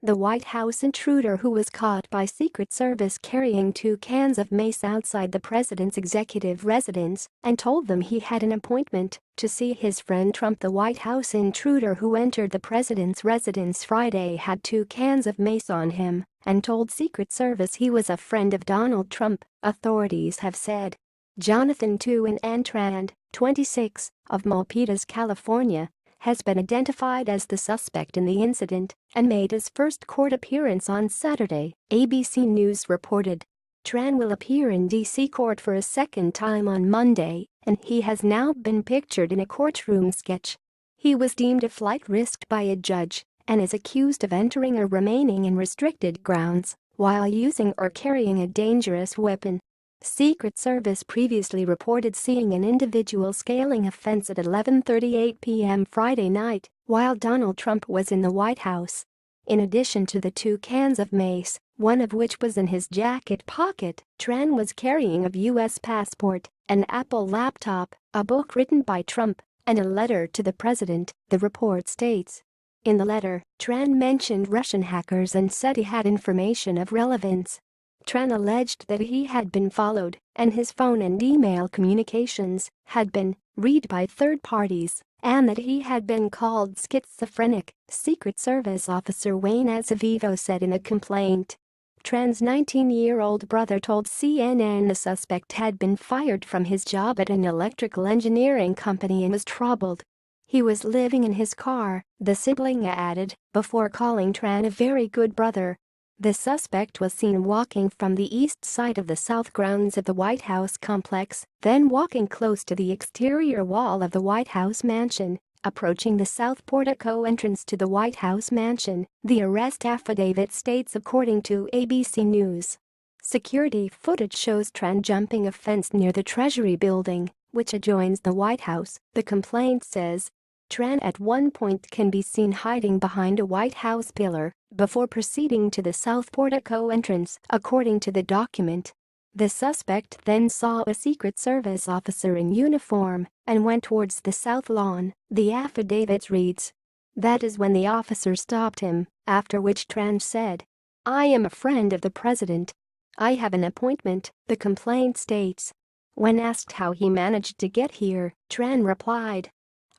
The White House intruder who was caught by Secret Service carrying 2 cans of mace outside the president's executive residence and told them he had an appointment to see his friend Trump. The White House intruder who entered the president's residence Friday had 2 cans of mace on him and told Secret Service he was a friend of Donald Trump, authorities have said. Jonathan Tuin Antrand, 26, of Milpitas, California, has been identified as the suspect in the incident and made his first court appearance on Saturday, ABC News reported. Tran will appear in D.C. court for a second time on Monday, and he has now been pictured in a courtroom sketch. He was deemed a flight risk by a judge and is accused of entering or remaining in restricted grounds while using or carrying a dangerous weapon. Secret Service previously reported seeing an individual scaling a fence at 11:38 p.m. Friday night while Donald Trump was in the White House. In addition to the 2 cans of mace, one of which was in his jacket pocket, Tran was carrying a U.S. passport, an Apple laptop, a book written by Trump, and a letter to the president, the report states. In the letter, Tran mentioned Russian hackers and said he had information of relevance. Tran alleged that he had been followed and his phone and email communications had been read by third parties and that he had been called schizophrenic, Secret Service officer Wayne Azevedo said in a complaint. Tran's 19-year-old brother told CNN the suspect had been fired from his job at an electrical engineering company and was troubled. He was living in his car, the sibling added, before calling Tran a very good brother. The suspect was seen walking from the east side of the south grounds of the White House complex, then walking close to the exterior wall of the White House mansion, approaching the south portico entrance to the White House mansion, the arrest affidavit states according to ABC News. Security footage shows Tran jumping a fence near the Treasury building, which adjoins the White House, the complaint says. Tran at one point can be seen hiding behind a White House pillar before proceeding to the south portico entrance, according to the document. The suspect then saw a Secret Service officer in uniform and went towards the south lawn, the affidavit reads. That is when the officer stopped him, after which Tran said, "I am a friend of the president. I have an appointment," the complaint states. When asked how he managed to get here, Tran replied,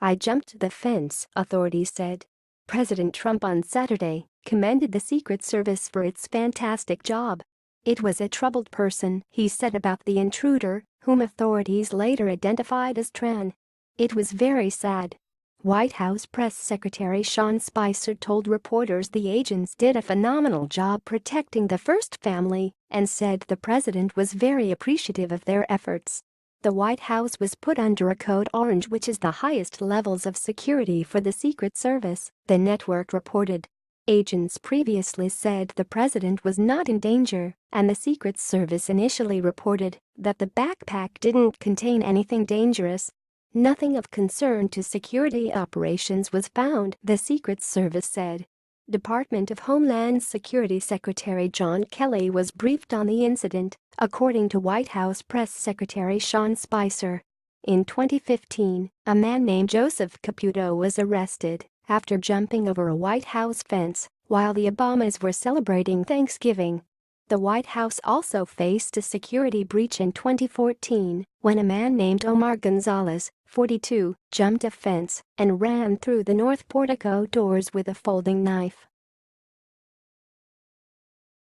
"I jumped the fence," authorities said. President Trump on Saturday commended the Secret Service for its fantastic job. It was a troubled person, he said about the intruder, whom authorities later identified as Tran. It was very sad. White House Press Secretary Sean Spicer told reporters the agents did a phenomenal job protecting the first family and said the president was very appreciative of their efforts. The White House was put under a code orange, which is the highest levels of security for the Secret Service, the network reported. Agents previously said the president was not in danger, and the Secret Service initially reported that the backpack didn't contain anything dangerous. Nothing of concern to security operations was found, the Secret Service said. Department of Homeland Security Secretary John Kelly was briefed on the incident, according to White House Press Secretary Sean Spicer. In 2015, a man named Joseph Caputo was arrested after jumping over a White House fence while the Obamas were celebrating Thanksgiving. The White House also faced a security breach in 2014 when a man named Omar Gonzalez, 42, jumped a fence and ran through the north portico doors with a folding knife.